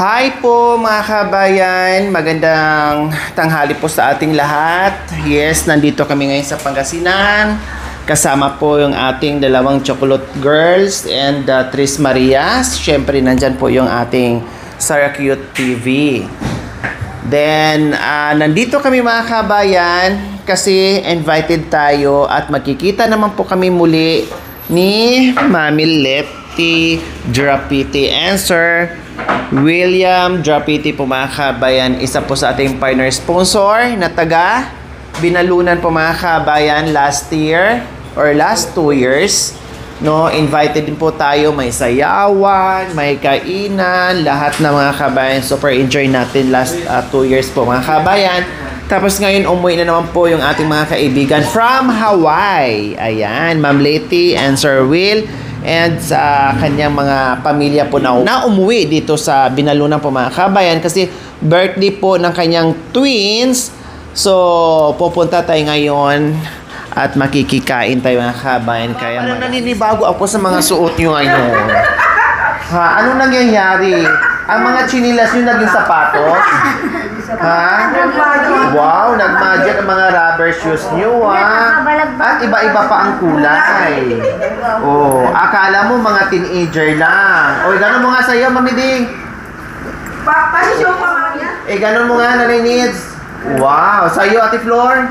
Hi po mga kabayan, magandang tanghali po sa ating lahat. Yes, nandito kami ngayon sa Pangasinan. Kasama po yung ating dalawang Chocolate Girls and Tris Marias. Siyempre nandyan po yung ating Sarah Cute TV. Then, nandito kami mga kabayan kasi invited tayo at magkikita naman po kami muli ni Mami Letty Drapiti and Sir William Drapiti po mga kabayan, isa po sa ating partner sponsor na taga Binalunan po mga kabayan last year or last 2 years. No, invited din po tayo, may sayawan, may kainan, lahat ng mga kabayan. Super enjoy natin last 2 years po mga kabayan. Tapos ngayon umuwi na naman po yung ating mga kaibigan from Hawaii. Ayan, Ma'am Letty and Sir Will and sa kanyang mga pamilya po na umuwi dito sa Binalunan po mga kabayan kasi birthday po ng kanyang twins. So, pupunta tayo ngayon at makikikain tayo mga kabayan. Kaya naninibago ako sa mga suot nyo ngayon. Ha? Anong nangyayari? Ang mga chinilas nyo naging sapatos? Ha? Wow, nagmagic ang mga rubber shoes nyo, ha? At iba-iba pa ang kulay. Oh, akala mo mga teenager lang. O, gano'n mo nga sa'yo, Mami Ding. Pasisyon pa, Mami. Gano'n mo nga, Nanay Nids. Wow, sa'yo, Ate Flor.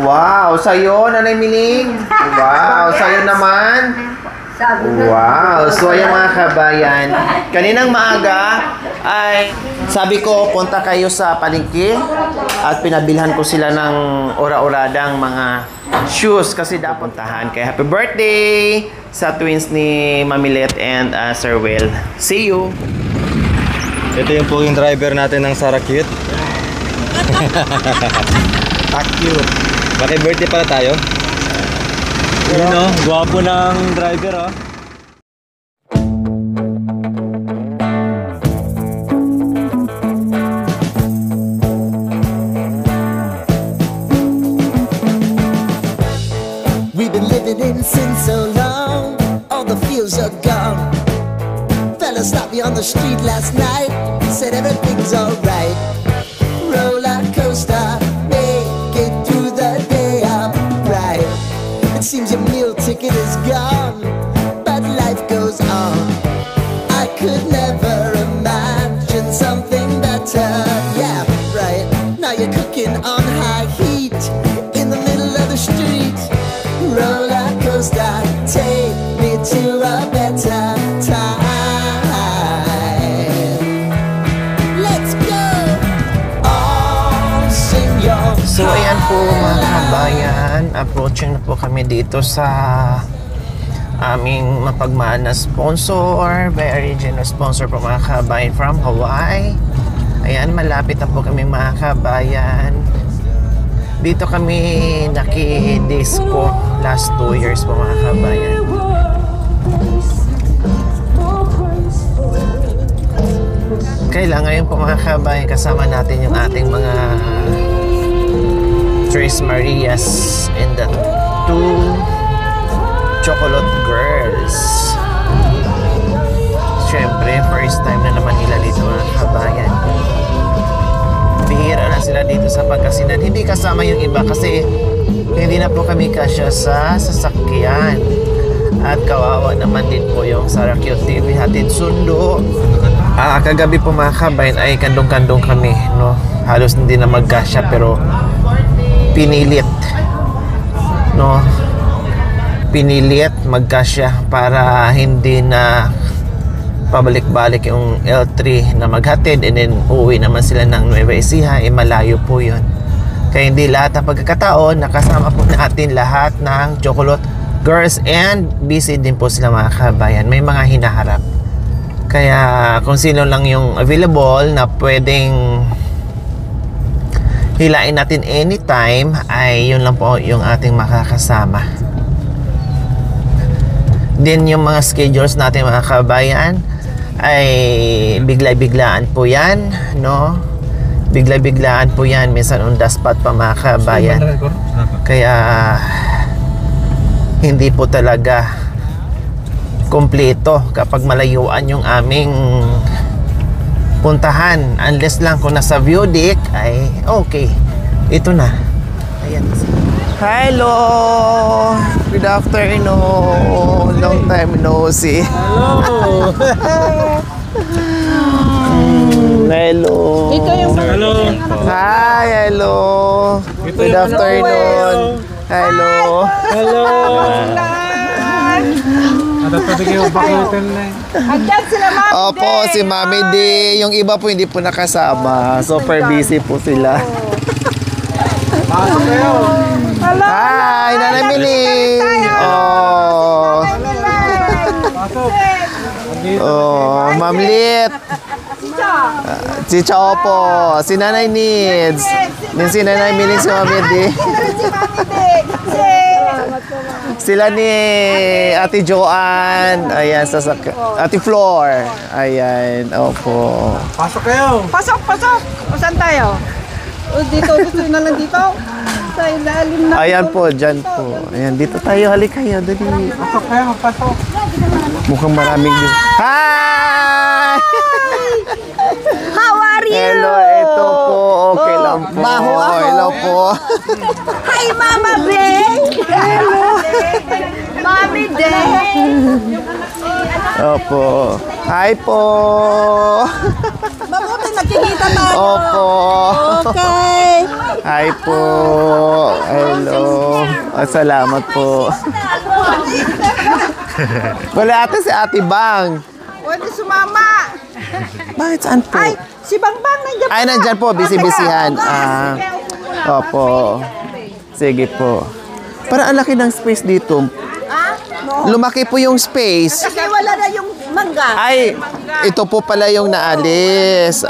Wow, sa'yo, Nanay Miling. Wow, sa'yo naman. Wow, so ayan mga kabayan, kaninang maaga ay sabi ko punta kayo sa palengke at pinabilhan ko sila ng ora-oradang mga shoes kasi dapat puntahan. Kaya happy birthday sa twins ni Mami Let and Sir Will. See you! Ito yung poging driver natin ng Sarah Cute. Cute. Bakit birthday pala tayo? Yun o, gwapo ng driver o. We've been living in sin so long, all the feels are gone. Fella stopped me on the street last night, said everything's alright. Roller coaster, make it through the day, I'm right. It seems your meal ticket is gone, but life goes on. I could never imagine something better. Yeah, right. Now you're cooking on high heat in the middle of the street. Roller coaster, take me to a better time. Let's go! Oh, senor. So ayan po mga kabayan, approaching na po kami dito sa aming mapagmahal na sponsor, very generous sponsor po mga kabayan from Hawaii. Ayan, malapit na po kami mga kabayan. Dito kami naki-disco last 2 years po mga kabayan. Kailangan ngayon po mga kabayan kasama natin yung ating mga Tris Marias and the 2 Chocolate Girls. Siyempre, first time na naman nila dito mga kabayan. Bihira na sila dito sa Pangasinan. Hindi kasama yung iba kasi hindi na po kami kasya sa sasakyan. At kawawa naman din po yung Sarah Cute TV hatid sundo. Kagabi po mga kabayan ay kandong-kandong kami, no? Halos hindi na magkasya pero pinilit, no? Pinilit magkasya para hindi na pabalik-balik yung L3 na maghatid and then uuwi naman sila ng Nueva Ecija. Malayo po yun. Kaya hindi lahat ng pagkakataon nakasama po natin lahat ng Chocolate Girls and busy din po sila mga kabayan. May mga hinaharap. Kaya kung sino lang yung available na pwedeng hilain natin anytime ay yun lang po yung ating makakasama. Din yung mga schedules natin mga kabayan ay bigla-biglaan po yan, no? Bigla-biglaan po yan, minsan on the spot pa mga kabayan. Kaya hindi po talaga kumpleto kapag malayuan yung aming puntahan. Unless lang kung nasa view deck ay okay. Ito na. Ayan. Hello! Good afternoon. Long time no see. Hello! Hello. Ito yung Hello! Hi, hello. Good afternoon. Hello. Hello! Natatabi kayo bakutan na Andyan sila, Mami. Opo, si Mami D. Yung iba po hindi po nakasama. Super busy po sila. Pasok kayo! Hi, Nanay Miling. Oh. Pasok! Oh, Ma'am Lit. Si Chopo. Si Nanay Needs. Yung si Nanay Miling, si Mami D. Sila ni Ate Joanne. Ayan, Ate Flor. Ayan, opo. Pasok kayo! Pasok, pasok. O, saan tayo? O, dito. Gusto na lang dito. Sa ilalim na. Ayan po, dyan po. Ayan, dito tayo. Halik kayo, dali. Pasok kayo! Pasok! Mukhang maraming din. Hi! How are you? Hello, ito po. Okay lang po. Baho ako. Hello po. Hi, Mama Bay. Hello. Mami Day. Opo. Hi po. Mabuti nakikita tayo. Opo. Okay. Hi po. Hello. Salamat po. Wala ate si Ate Bang. Pwede sumama. Bakit saan po? Ay, si Bangbang nandiyan Ay, nandyan po. Busy-busyhan. Opo. Sige po. Para ang laki ng space dito. Lumaki po yung space. Kasi wala na yung mangga. Ay, ito po pala yung naalis.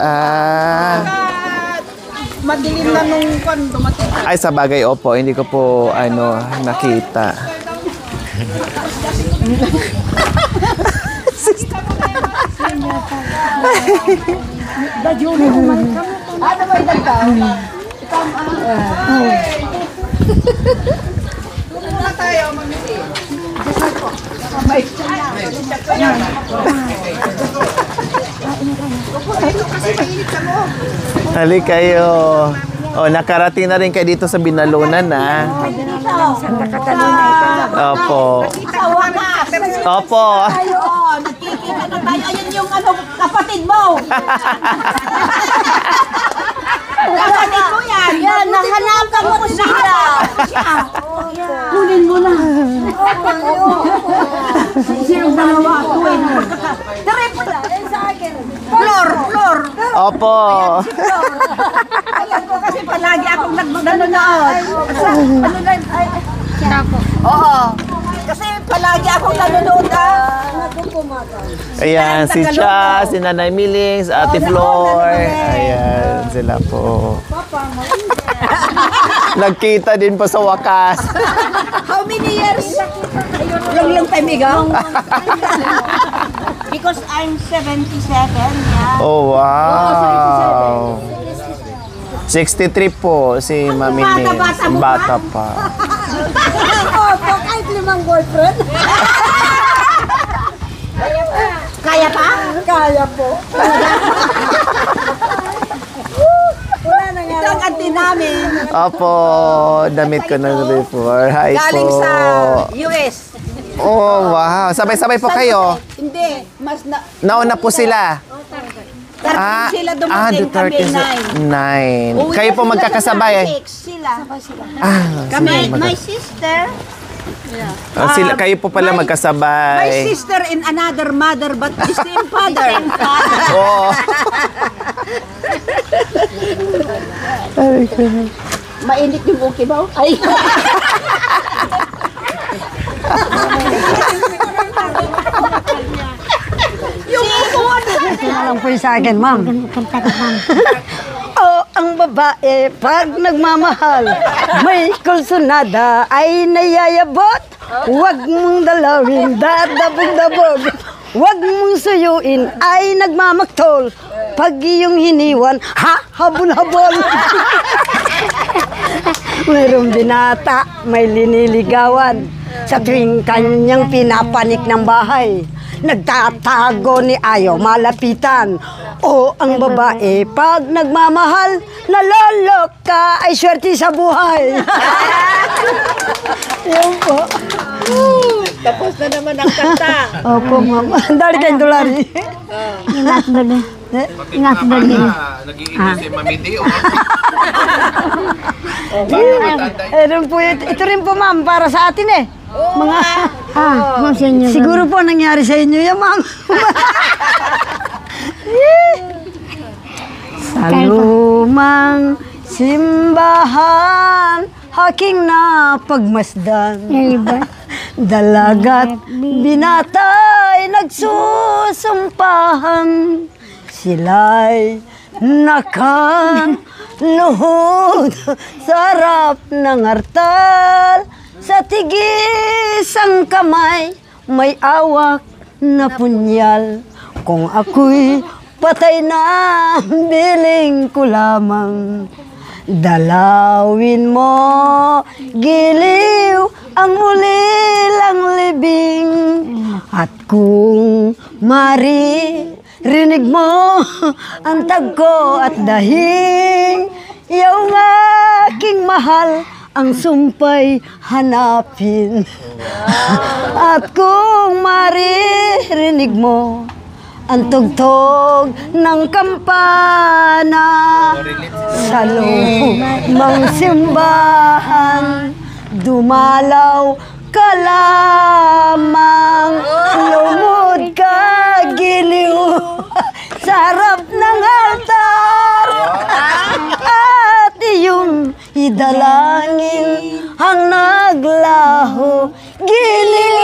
Madilim na nung dumating. Ay, sa bagay, opo. Hindi ko po, nakita. Ano ba yung dagdaw? Muna tayo, mamisi. Hali kayo. O, nakarating na rin kayo dito sa Binalunan, ha? Opo. Opo. Tayo, nagkikita na tayo. Ayun yung kapatid mo. Kapatid mo yan. Yan, nahanapan mo siya. Kunin mo na. Sinong dalawa? Tuwin. Triple. Flor. Opo. Alam ko kasi palagi akong nanonood. Ano na? Oo. Kasi palagi akong nanonood. Ayan, si Cha, si Nanay Miling, si Ate Flor. Ayan, sila po. Nagkita din po sa wakas. How many years? Long time ago. Because I'm 77, yeah. Oh, wow. 63 po si Mami Ning. Bata-bata mo Bata pa. Opo, kahit limang boyfriend. Kaya pa? Kaya po. Ito ang auntie namin. Opo, damit ko na before. Hi po. Galing sa US. Oh, wow. Sabay-sabay po kayo. Hindi, mas na... Nauna po sila. Sila dumating kami 9. 9. Kayo po magkakasabay. Sila. Kami, My sister. sila, kayo po pala My magkasabay. sister in another mother but the same father. Oo. Mainit yung okay ba? Ay. Yung upuan. Alam po yun sa akin, ma'am. Oh, ang babae, pag nagmamahal, may kulsunada ay nayayabot. Huwag mong dalawin, dadabog-dabog. Huwag mong suyuin, ay nagmamaktol. Pag iyong hiniwan, habol-habol. Mayroong binata, may liniligawan. Sa tuwing kanyang pinapanik ng bahay, nagtatago ni ayaw malapitan. O ang babae, pag nagmamahal, naloloka ay swerte sa buhay. Yan po. Tapos na naman ang kanta. Opo, ma'am. Dali kayong dolari. Ingat dali. Ingat dali. Nag-iingat si Mami Dio. Ito rin po, ma'am, para sa atin eh. Mga, Kung sa inyo. siguro po nangyari sa inyo yan, ma'am. Sa lumang simbahan, aking napagmasdan. Dalaga't binatay nagsusumpahan. Sila'y nakaluhod sa harap ng artal. Sa tigis ang kamay, may awak na punyal. Kung ako'y patay na, biling ko lamang. Dalawin mo, giliw, ang ulilang libing. At kung maririnig mo ang tagko at dahing, iyong aking mahal, ang sumpay hanapin. At kung maririnig mo ang tugtog ng kampana sa lumang simbahan, dumalaw ka lamang, lumod ka giliw sa harap ng altar, at iyong idalangin ang naglaho giliw.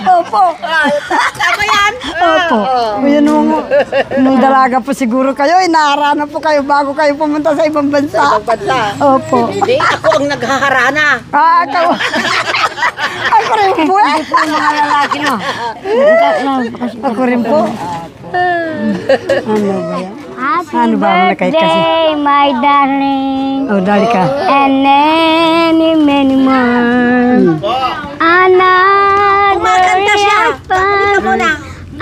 Opo. Tama yan. Opo. Yun nung dalaga po siguro kayo, inaharana po kayo bago kayo pumunta sa ibang bansa. Opo. Hindi, ako ang naghaharana. Ikaw. Ako rin po eh. Mga lalaki no. Ako rin po. Ano ba yan? Happy Ano ba ang nakahit kasi? birthday, my darling. Oh, dali ka. And many more. Another year pass.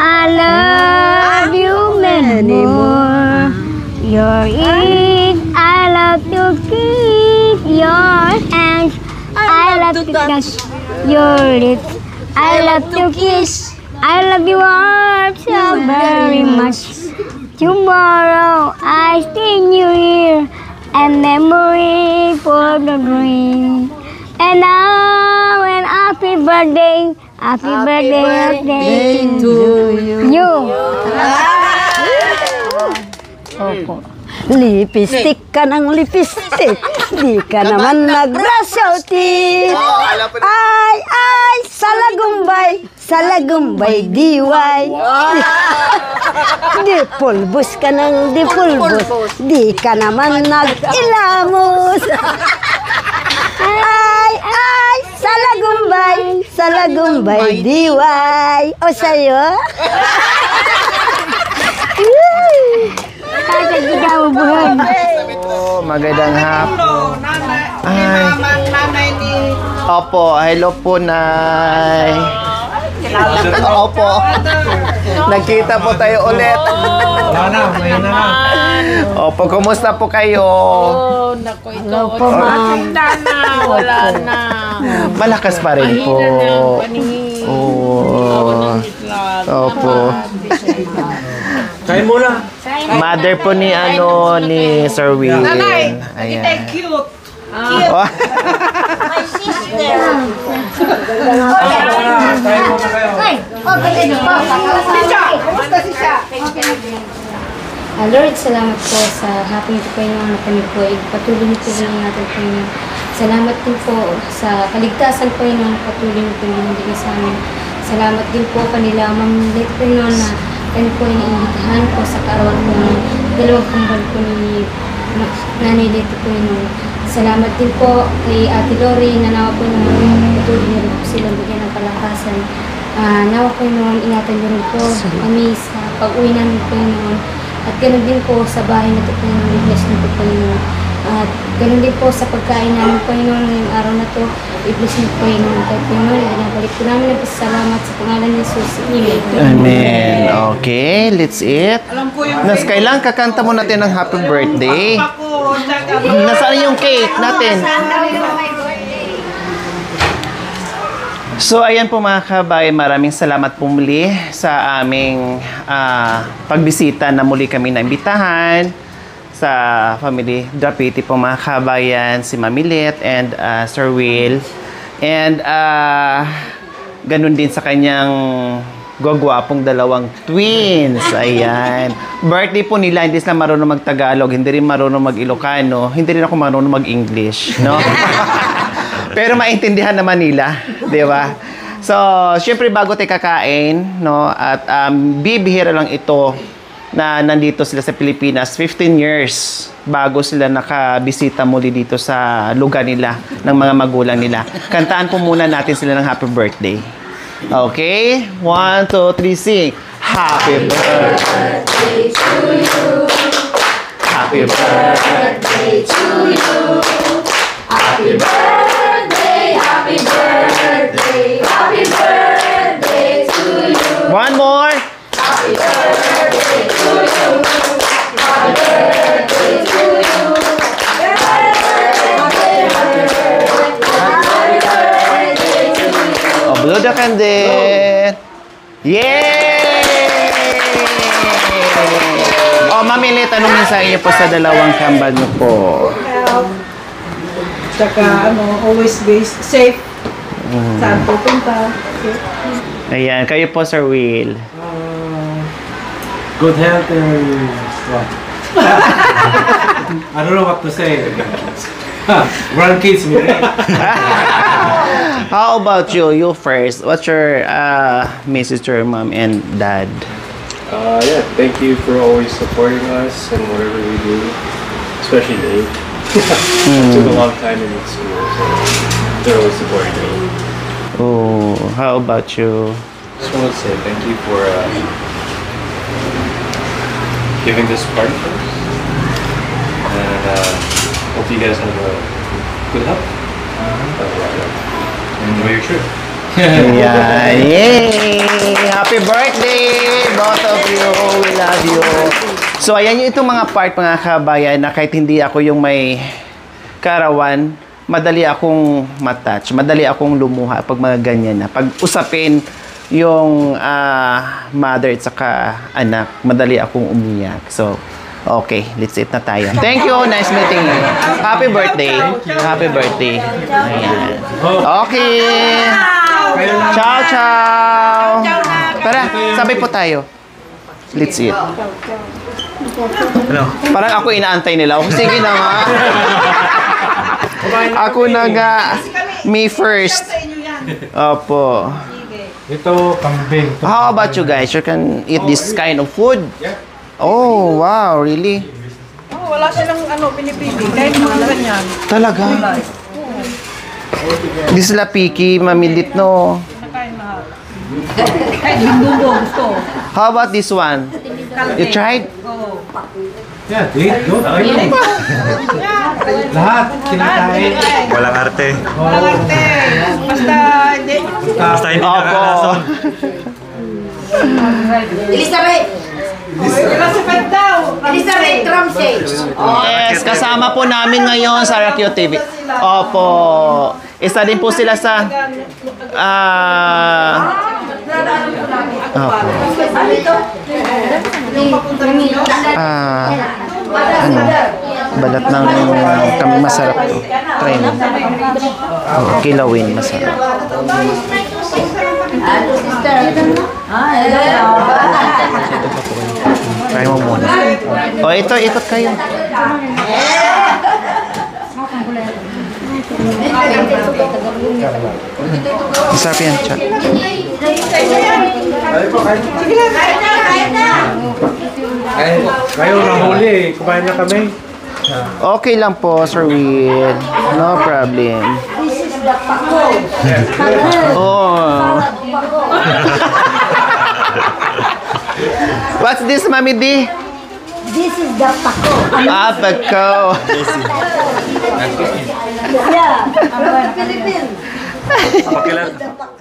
I love you many more. Your ears, I love to kiss your hands. I love to touch your lips. I love to kiss. I love you all so very much. Tomorrow I see you here, a memory for the dream. And now an happy birthday to you. Opo. Lipstick ka ng lipstick, di ka naman nag-brush-outing. Ay, salagumbay, diway. Di pulbos ka ng di pulbos, di ka naman nag-ilamos. Ay, salagumbay, diway. O sa'yo? Oh, magandang hapon. Ay. Opo, hello po, Nay. Opo. Nagkita po tayo ulit. Opo, kumusta po kayo? Hello po, ma'am. Wala na. Malakas pa rin po. Oo. Opo. Kain muna. Mother po ni ni Sir Will. Nanay, Ayan. kita cute. Oh. My sister. Kumusta si siya? Lord, salamat po sa happy nito po yung anak kami po. Patuloy niyo po lang natin po yun. Salamat din po sa kaligtasan po yung patuloy niyo po yung binibigay sa amin. Salamat din po kanila, Ma'am Lito po yun na kami po yung iniibitahan po sa kaarawan po ng dalawang kambal po ni Nanay Lito po yun. Salamat din po kay Ate Lori na nawa po naman patuloy niyo rin po silang bigyan ng palakasan. Nawa po yun, ingatan niyo rin po kami sa pag-uwi namin po yun. At ganoon din po sa bahay na ito po yung i-bless niyo po yun. At ganun din po sa pagkain namin, Panginoon, ngayong araw na to. I-bless niyo, Panginoon. Kaya Panginoon, binabalik po namin ang pasalamat sa pangalan ni Jesus. Amen. Amen. Okay, let's eat. Nas, kailan kakanta mo natin ng happy birthday? Nasaan yung cake natin? So, ayan po mga kabayan, maraming salamat po muli sa aming pagbisita na muli kami naimbitahan sa family Drapiti po mga kabayan, si Mami Lit and Sir Will. And ganun din sa kanyang gwagwapong dalawang twins. Ayan. Birthday po nila, hindi sila marunong mag-Tagalog, hindi rin marunong mag-Ilocano, hindi rin ako marunong mag-English, no? Pero maintindihan naman nila, di ba? So, syempre bago tayo kakain, no, at bibihira lang ito na nandito sila sa Pilipinas, 15 years bago sila nakabisita muli dito sa lugar nila, ng mga magulang nila. Kantaan po muna natin sila ng happy birthday. Okay? 1, 2, 3, sing! Happy birthday to you! Happy birthday to you! Happy birthday! Happy birthday! Happy birthday to you! One more! Happy birthday to you! Happy birthday to you! Oh, blow the candle! Yay! Oh, mamili, tanongin sa inyo po sa dalawang kambal niyo po. Tsaka always be safe. Saan pupunta? Ayan, kayo po, Sir Will. Good health and what? I don't know what to say. Grandkids, maybe. How about you? You first. What's your message to your mom and dad? Yeah, thank you for always supporting us and whatever we do, especially me. It took a long time in school, so they're always supporting me. Oh, how about you? Just want to say thank you for giving this party for us, and hope you guys have a good health. Enjoy your trip. Yeah, yay! Happy birthday, both of you. We love you. So, ayan yung itong mga part, mga kabayan, na kahit hindi ako yung may karawan, madali akong matouch, madali akong lumuha pag mga ganyan na. Pag usapin yung mother at saka anak, madali akong umiyak. So, okay, let's eat na tayo. Thank you, nice meeting you. Happy birthday. Happy birthday. Ayan. Okay. Ciao, ciao. Tara, sabay po tayo. Let's eat. Ano? Parang ako inaantay nila. Oh, sige na nga. Ako na nga. Me first. Opo. Ito, kambing. How about you guys? You can eat this kind of food? Oh, wow. Really? Wala silang pinipili. Kahit mga ganyan. Talaga? Di sila picky, mamilit, no? Kahit lindunggo gusto. How about this one? You tried? Yeah, go. Lahat, kinakain. Walang arte. Walang arte. Basta hindi. Basta hindi Opo. nakakalason. Elizabeth! Elizabeth daw! Elizabeth Ramsey! Yes, kasama po namin ngayon sa RQ TV. Opo. Isa din po sila sa opo. Ano? Balat ng kami masarap to. Try mo. Oh, kilawin, masarap. Try mo muna. Oh, ito, ikot kayo. Masarap yan, chat. Kayo nahuli, kumain na kami. Okay lang po, Sir Will. No problem. Oh. What's this, Mami D? This is the pako. Ah, pako. Yeah, Philippines. Pakilala. The pako.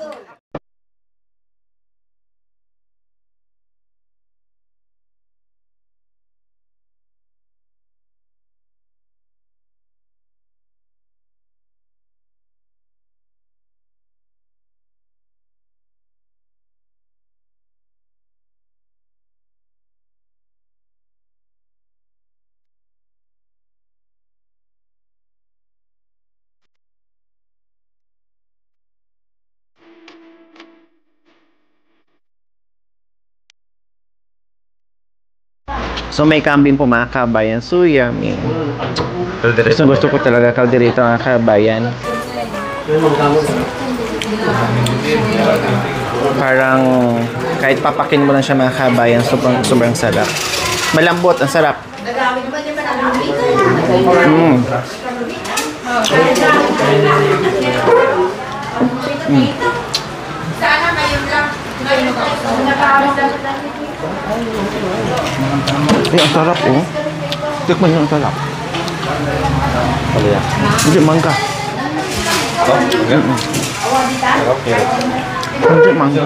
So may kambing po mga kabayan. So yummy. Gusto ko talaga kalderito mga kabayan. Parang kahit papakin mo lang siya mga kabayan, sobrang sarap. Malambot, ang sarap. Ay, ang sarap oh. Tikman nyo, ang sarap. Hindi, mangga. Hindi, mangga.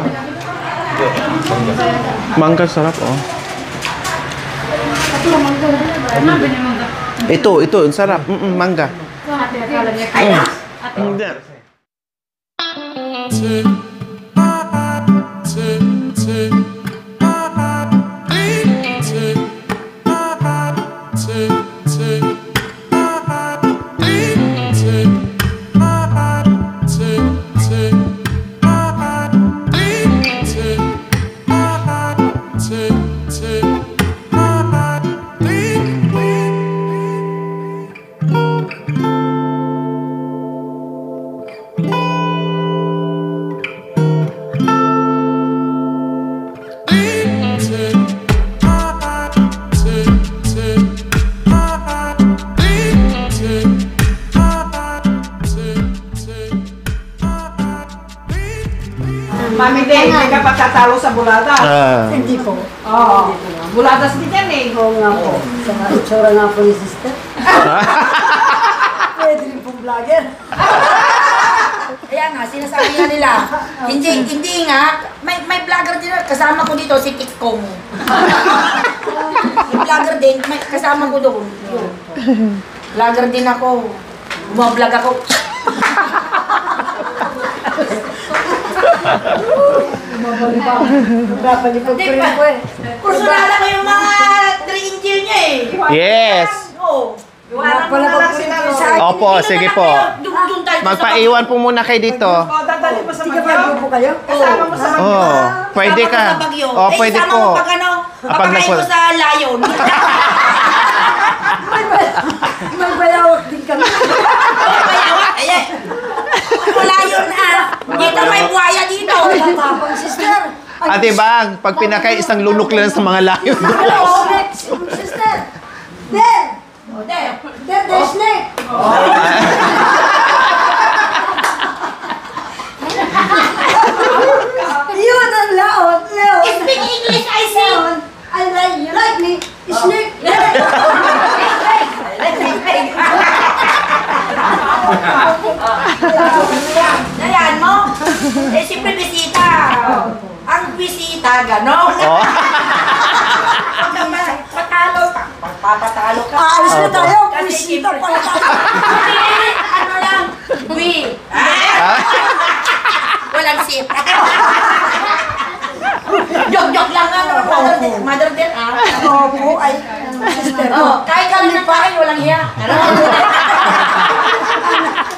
Mangga, sarap oh. Ito, ang sarap. Mangga. Hindi. Mami din, hindi ka pagkatalo sa buladas. Hindi po. Oo. Buladas din yan eh. Oo nga po. Sa itsura nga po ni sister. Pwede rin pong vlogger. Kaya nga, sinasabi nga nila, hindi nga, may vlogger din, kasama ko dito, si Tikong. May vlogger din, may kasama ko doon. Vlogger din ako. Bumablog ako. Magpapalipag ko eh. Kursunada ko yung mga 3 inches niya eh. Yes. Oo. Iwanan mo na lang sila. Opo, sige po. Doon tayo. Magpaiwan po muna kayo dito. O, dadali mo sa Hindi ka Bagyo. po kayo? Kasama mo sa Bagyo. Oh, pwede ka. Oh, pwede sama po. mo pag ano, Pag papakain ko sa layon. May bayawak din kami. Bayawak, ayan. Layon ah. Dito may buhaya dito. Tapang sister. Ate Bang, pag pinakain isang lunok lang sa mga layon. Hello. Sister. There. There. There's snake. You the Leon. Speak English, I see. I like you. Like me. Snake. Ayan mo. Eh, siyempre bisita. Ang bisita, gano'n. Oh. Patalo ka. Papatalo ka. Aalis na tayo. Kasi Bisita siyempre, pala tayo. ano lang, walang sip. Joke lang ano, mother din ah. Opo, ay. Sister. Oh, kahit kami ng pahay, walang hiya.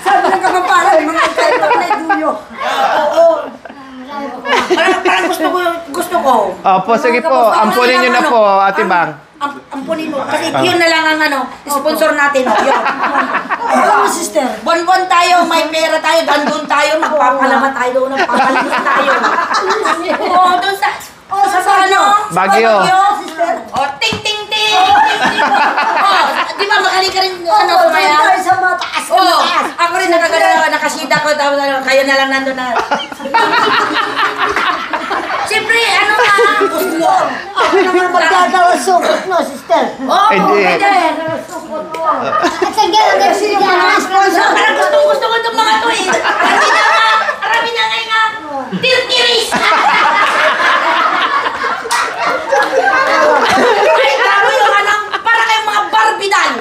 Sabi ng kapapala, mga kahit ako na duyo. Oo. Parang gusto ko. Opo, sige po. Ampunin nyo na po, Ate Bang. Ampunin mo. Kasi yun na lang ang ano, sponsor natin. Oh, yun. Alam mo, sister. Bonbon tayo, may pera tayo, dandun tayo, magpapalaman tayo doon, magpapalimus tayo. Oo, doon sa... sa ano? Baguio. Sister. Oh, ting ting ting! Oh, di ba magaling ka rin ano kumaya? Tayo sa mataas. Oh, ako rin nakagano ako, nakasida ko, tapos ano, kayo na lang nandun na. Siyempre, ano na, gusto. Ako naman magdadawaso. mo, sister. Oo, Hindi. pwede. At sige, hanggang sige na. Parang gusto ko itong mga to eh. Marami na nga. Tirtiris. Ay, tama yung anong, para kayong mga Barbie doll.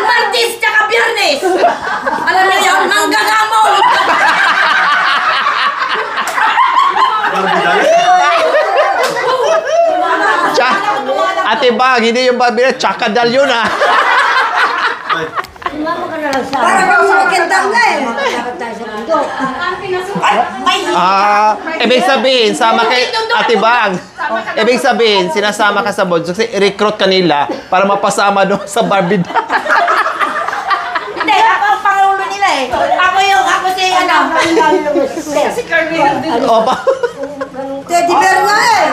Martis tsaka Biyernes. Alam niyo yun, manggagamol. Ate Bang, hindi yung Barbie, Chakadal yun ah. Para kang sa magandang na eh. Ibig sabihin, sama kay Ate Bang. Ibig sabihin, sinasama ka sa board, kasi recruit kanila para mapasama doon sa Barbie. Hindi, ako ang pangulo nila eh. Ako si ano. Si Carmen. Opa. Teddy bear nga eh.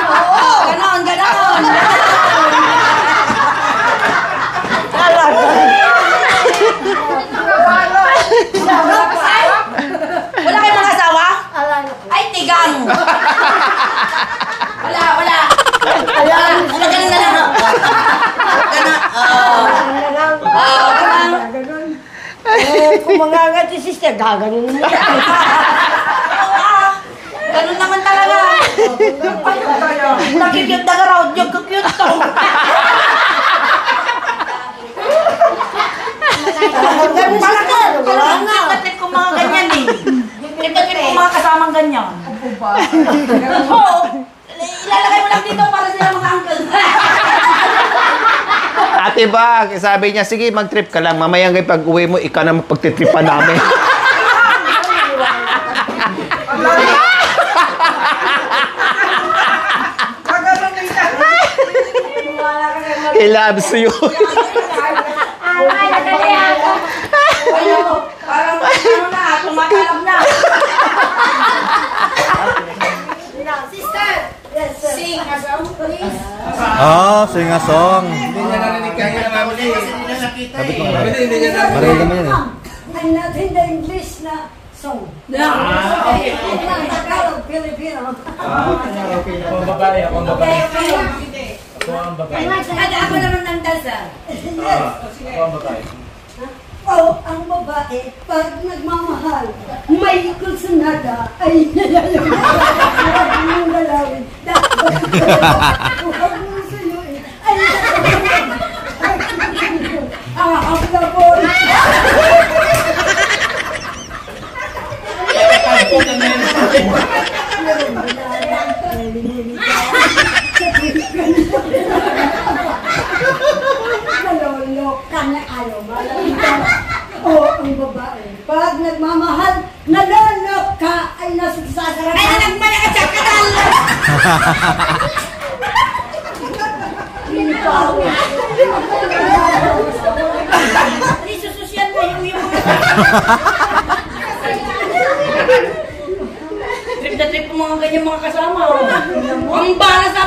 Oo, ganon. Wala kayong mga asawa? Ay, tigang. Wala. Ganun na lang. Ganun. Kung mangangat si sister, gaganin mo. Ganun naman talaga. Nakikute na garaw, yung cute to. Parang trip ko mga ganyan eh. Trip ko mga kasamang ganyan. Oo. Ilalagay mo lang dito para sila mga uncle. Ate Bang, sabi niya, sige, mag-trip ka lang. Mamaya ngayon pag-uwi mo, ikaw na mapagtitripan namin. He loves you. Parang ano na, tumatalab na. Sister, sing a song, please. Sing a song. Sabi ko, marinig naman yan eh. Ang natin na English na song. Tagalog, Filipino. Ada ako naman ng dasal. Ang babae, pag nagmamahal, may kulsunada, ay huwag mong galawin. Huwag mong suyuin. Ay, ang labon. Nalolokan na ayaw malaman. Ang babae, pag nagmamahal, naloloka ay nasasarap. Ay, nagmana ka siya, kadal! Isususyan mo yung trip na trip mga ganyan mga kasama. Ang bala sa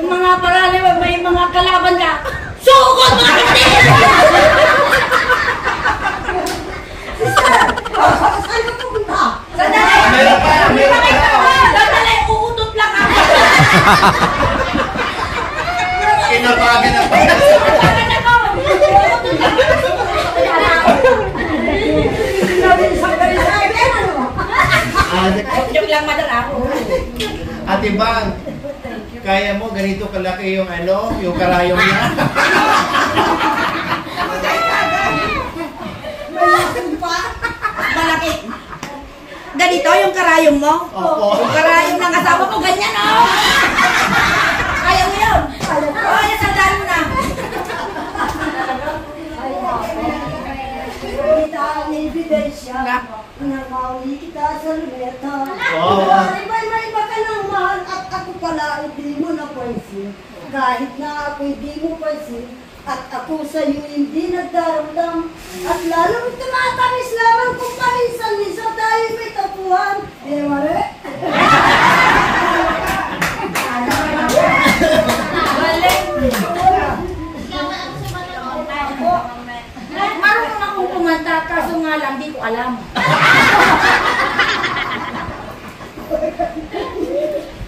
mga parali, may mga kalaban ka. Sugod mga kasi! Saan ka pumunta? Sandali, uutot lang ako. Kinabagan na pa. Joke lang, madal ako. Ate Bang, kaya mo ganito kalaki yung yung karayom niya? Malaki. Ganito yung karayom mo? Opo. Yung karayom ng asawa ko, ganyan oh. Ayaw mo yun. Ay, sandaan mo na. Kita ang ebidensya na mauli kita sa luneta. Wow. May iba ka ng mahal at ako pala hindi mo napansin. Kahit na ako hindi mo pansin at ako sa'yo hindi nagdaramdam. At lalong tumatamis lamang kung paminsan-minsan tayo may tapuhan. Eh, mare? Marunong akong kumanta, kaso nga lang, di ko alam.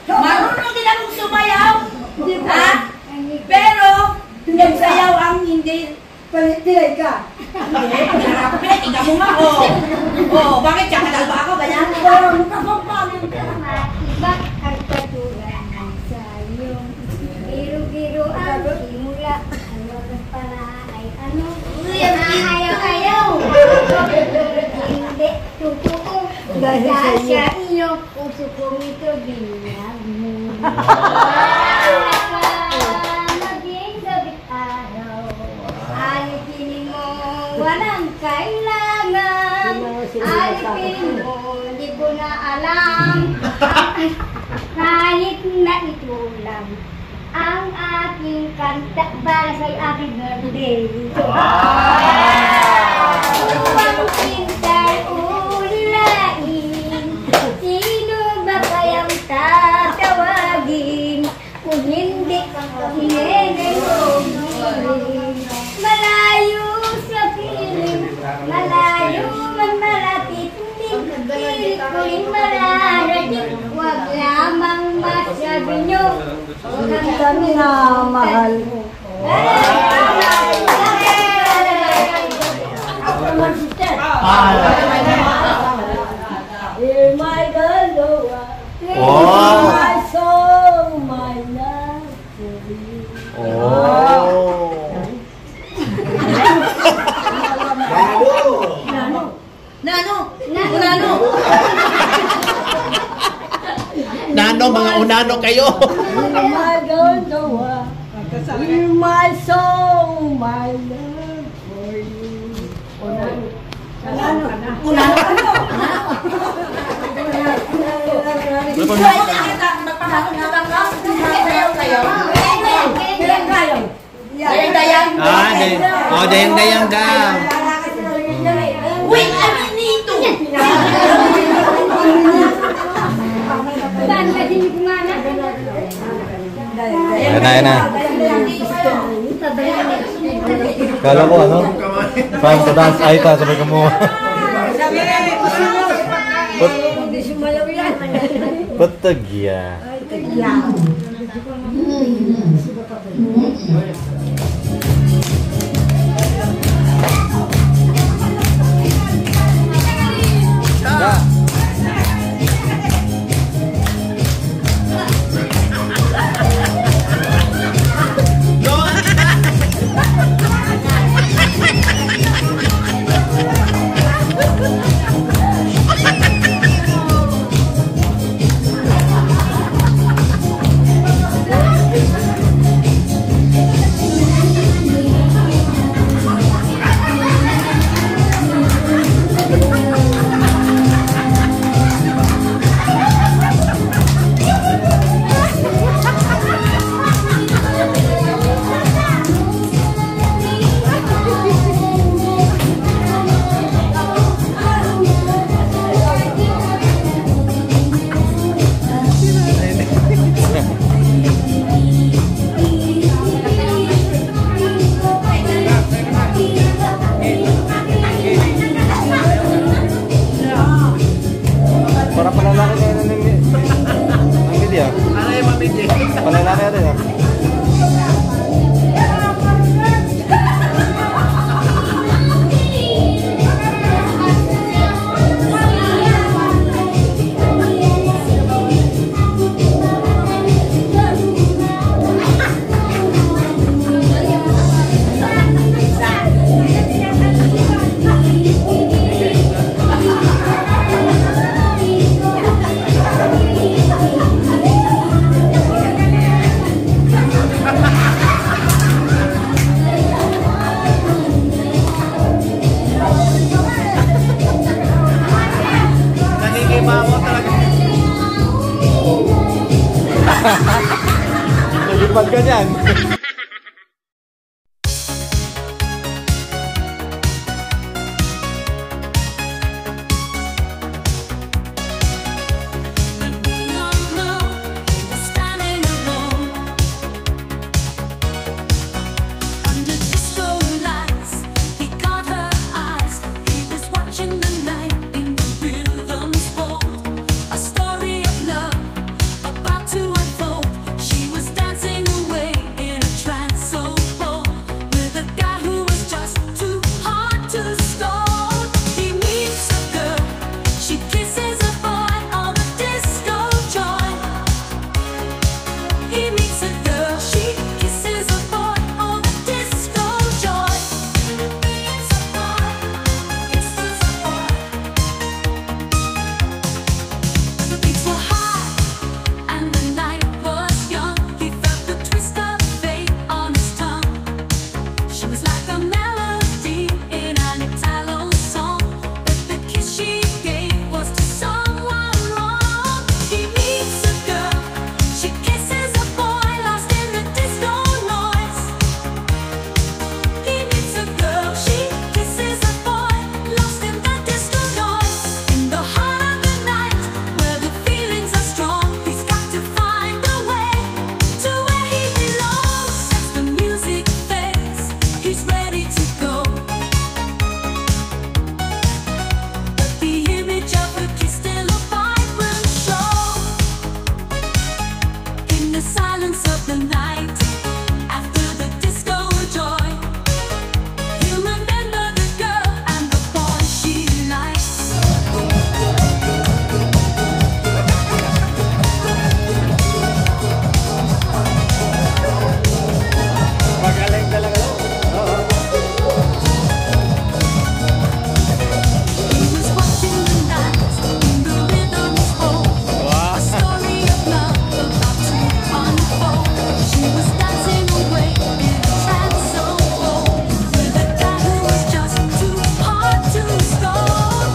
Marunong Pilay ka. Hindi, pinala ko pinay. Tingnan mo nga, oh. Oh, bakit siya? Kadal ba ako? Ganyan? Parang kapapanin ka. Iba ang katulad sa iyong biro-biro ang simula. Ano para ay ano? Ayaw. Hindi totoo. Dahil sa iyong puso kong ito binag mo. Maging gabit araw. Alipin mo, walang kailangan. Alipin mo, di ko na alam. Kahit na ito lang ang aking kanta para sa aking birthday. Ang pintay ulain, sino ba kayang tatawagin? Kung hindi, hinenay mo. Malayo sa piling, malayo man malapit, pilit ko rin mararating. Huwag lamang masabi nyo, huwag kami na mahal mo. Hear my galawa. Wow. My soul, my love for you. Oh. Nano, mga unano kayo. Hear my galawa. Hear my soul, my love for you. Dayang ka. Wait, ano nito? Saan ka sinigmana? Ayan na. Kala ko ano? Parang sa dance Aita, sabay ka mo. Patagya. Para palalaki kayo ng video. Ano yung mabigay? Palalaki natin ah. Nangingibaw talaga. Nagipad ka dyan. About to unfold, she was dancing away in a the silence of the night, after the disco joy, you remember the girl and the boy she likes. Magaling talaga. He was watching the night in the rhythm's hold, a story of love about to unfold. She was dancing away in a trance so bold, with a guy who was just too hard to stop.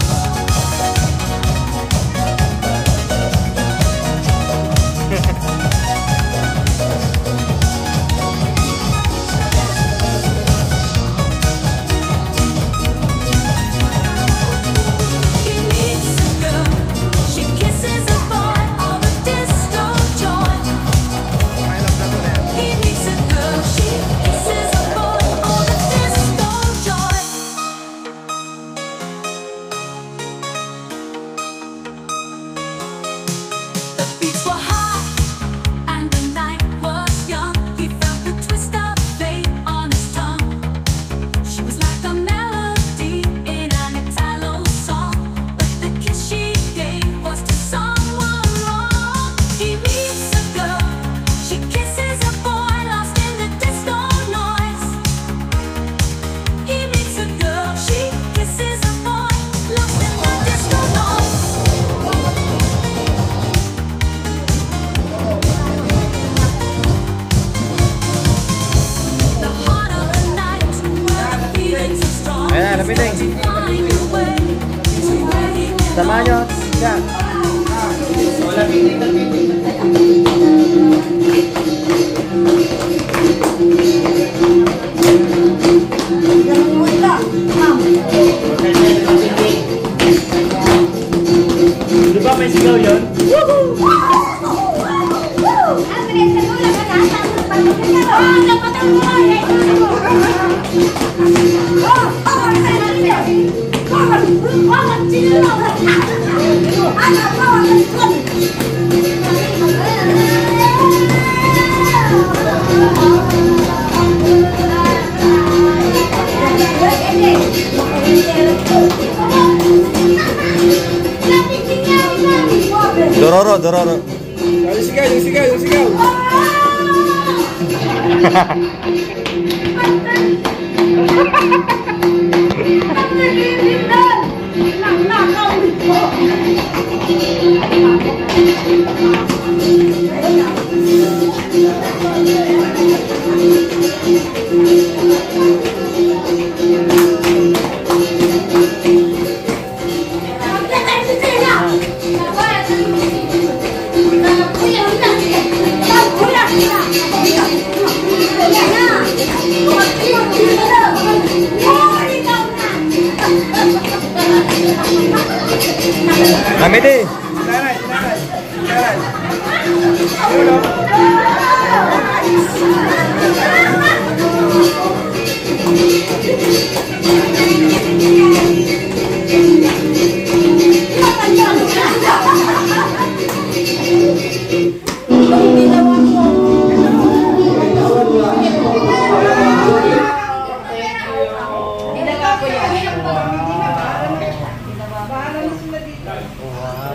He meets a girl, she kisses a boy, all the disco joy. He meets a girl, she kisses a boy, all the disco joy. The beats were high and the night was young. He felt the twist of fate on his tongue. She was like a melody in an Italo song, but the kiss she gave was to someone wrong. He meets a girl, she kisses a boy, lost in the disco noise. He meets a girl, she kisses a boy, lost in the disco noise. The heart of the night, where the feelings are strong. Ayan na, napiting. Find your way to where he Samahan nyo. Yan. Di ba may sigaw yun? Dororo, dororo. Yung sigaw, yung sigaw, yung sigaw. Namiti.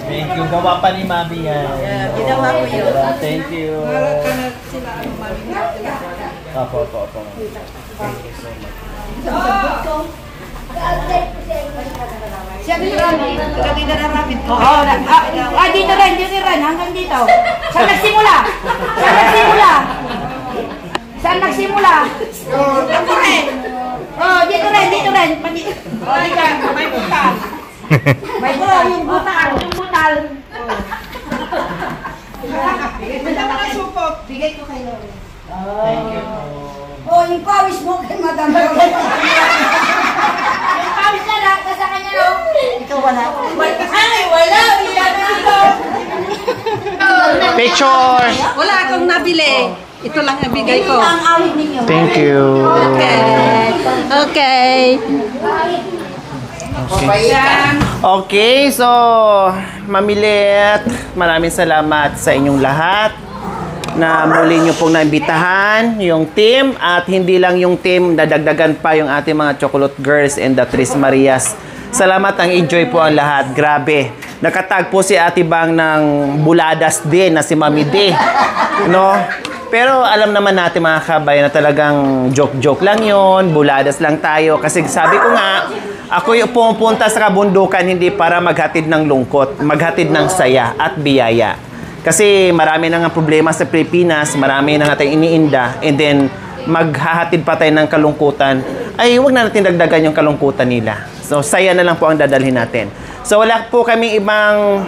Thank you. Gawa pa ni Mami yan. Ginawa ko yun. Thank you. Opo. Thank you so much. Siya dito rin. Dito na rapid. Oo. Dito rin. Hanggang dito. Saan nagsimula? Dito rin. Dito rin. May butal. Yung butal. Bigay ko kay Lori. Thank you. Yung pawis mo kay Madam. Yung pawis na lang, sa kanya lang. Ito wala. Ay, wala. Picture! Wala akong nabili. Ito lang ang bigay ko. Ang awit ninyo. Thank you. Okay. Okay, so Mamilit, maraming salamat sa inyong lahat. na muli nyo pong naimbitahan yung team at hindi lang yung team, nadagdagan pa yung ating mga Chocolate Girls and the Tres Marias. Salamat, ang enjoy po ang lahat. Grabe. Nakatag po si Ate Bang ng buladas din na si Mami D. No? Pero alam naman natin mga kabayan na talagang joke-joke lang yon, buladas lang tayo. Kasi sabi ko nga, ako yung pumupunta sa kabundukan hindi para maghatid ng lungkot, maghatid ng saya at biyaya. Kasi marami na nga problema sa Pilipinas, marami na nga tayong iniinda, and then maghahatid pa tayo ng kalungkutan, ay huwag na natin dagdagan yung kalungkutan nila. So, saya na lang po ang dadalhin natin. So, wala po kami ibang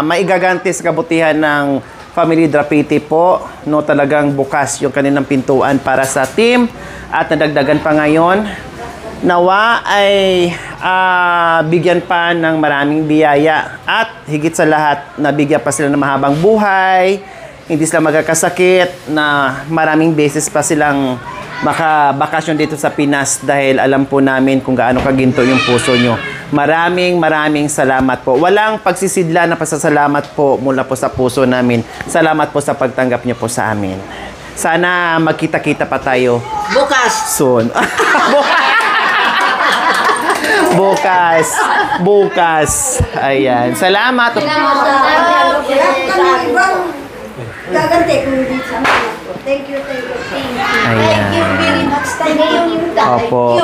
maigaganti sa kabutihan ng Family Drapiti po. No, talagang bukas yung kanilang pintuan para sa team at nadagdagan pa ngayon. Nawa ay bigyan pa ng maraming biyaya at higit sa lahat, nabigyan pa sila ng mahabang buhay, hindi sila magkakasakit, na maraming beses pa silang makabakasyon dito sa Pinas dahil alam po namin kung gaano kaginto yung puso nyo. Maraming salamat po. Walang pagsisidla na pasasalamat po mula po sa puso namin. Salamat po sa pagtanggap nyo po sa amin. Sana magkita-kita pa tayo Bukas. soon. Bukas. Ayan. Salamat. Gaganti kung hindi sa Thank you. Ayan. Very much. Thank you. Opo.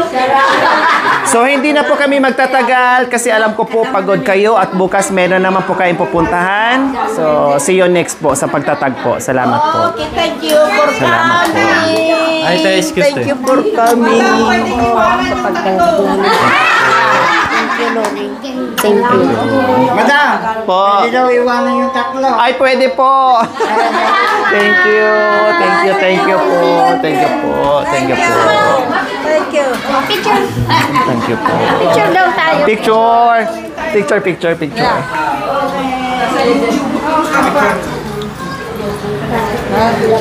So, hindi na po kami magtatagal kasi alam ko po pagod kayo at bukas meron naman po kayong pupuntahan. So, see you next po sa pagtatagpo. Salamat po. Okay, thank you for Salamat po. Ay, tayo, excuse Thank you for coming. Thank you. Madam! Po. Hindi daw iwanan yung tatlo. Ay, pwede po. Thank you po. Thank you po. Thank you. Picture. Thank you po. Picture daw tayo. Picture.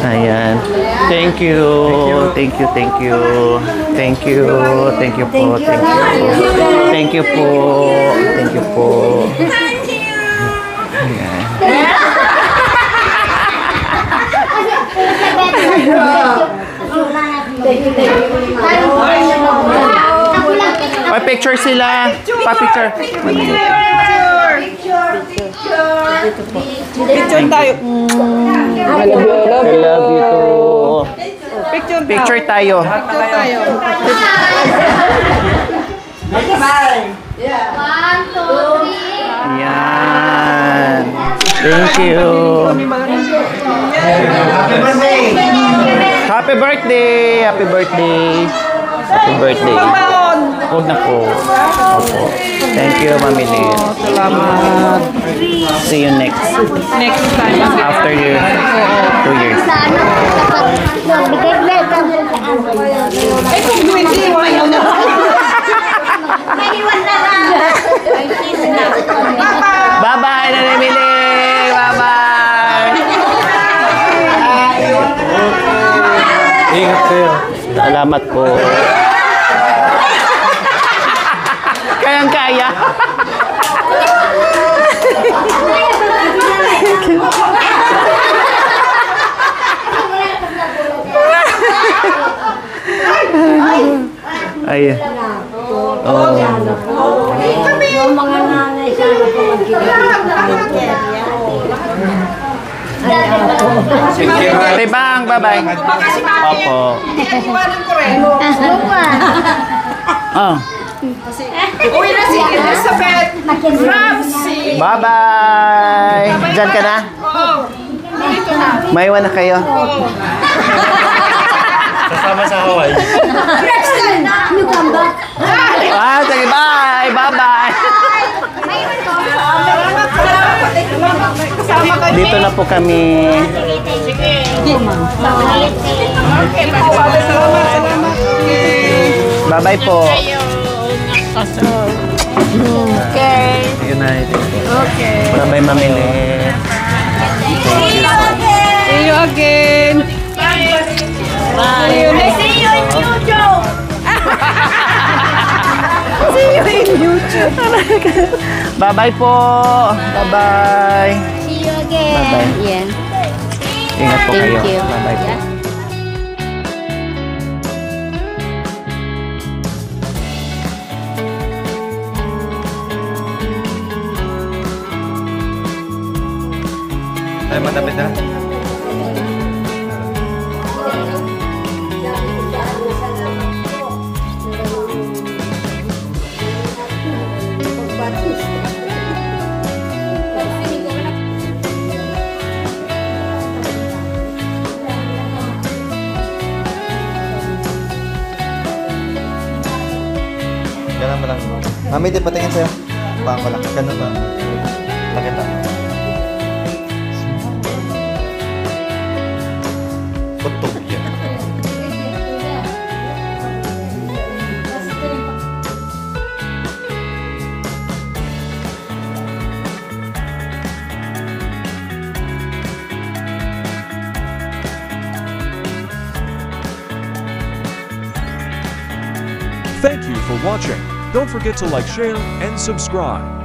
Ayan. Thank you po. Thank you po. Ayan. Ay, picture sila. Pa-picture. Picture tayo. I love you too. Picture tayo. Yan. Thank you. Happy birthday. Huwag na po. Opo. Thank you, Mami Lee. Salamat. See you next time. after 2 years. Ay, kung hindi, wala na. Bye-bye, Nanay Mili. Bye-bye. Ingat kayo. Salamat po. Kayang-kaya. Ay. Oh. Yung mga nanay sana po Tibang, bye-bye. Opo. Iwanan ko rin. Oh. Uwi na si Elizabeth. Ramsey. Bye-bye. Diyan ka na? Oo. Dito na. Maiwan na kayo. Kasama sa Hawaii. Sige, bye. Bye-bye. Kasama kayo. Dito na po kami. Okay, salamat. Bye-bye po. Okay. United. Okay. Bye-bye, Mami Lee. See you again. See you next. See you in YouTube. See you in YouTube. Bye-bye po. Bye-bye. See you again. Bye-bye. Yeah. Ingat po kayo. Thank you. Bye-bye po. Ay, matapit na. Ganun mo lang. Mami, di patingin sa'yo. Baka ko lang. Ganun ba? Nakita. Putog yan. Thank you for watching. Don't forget to like, share, and subscribe.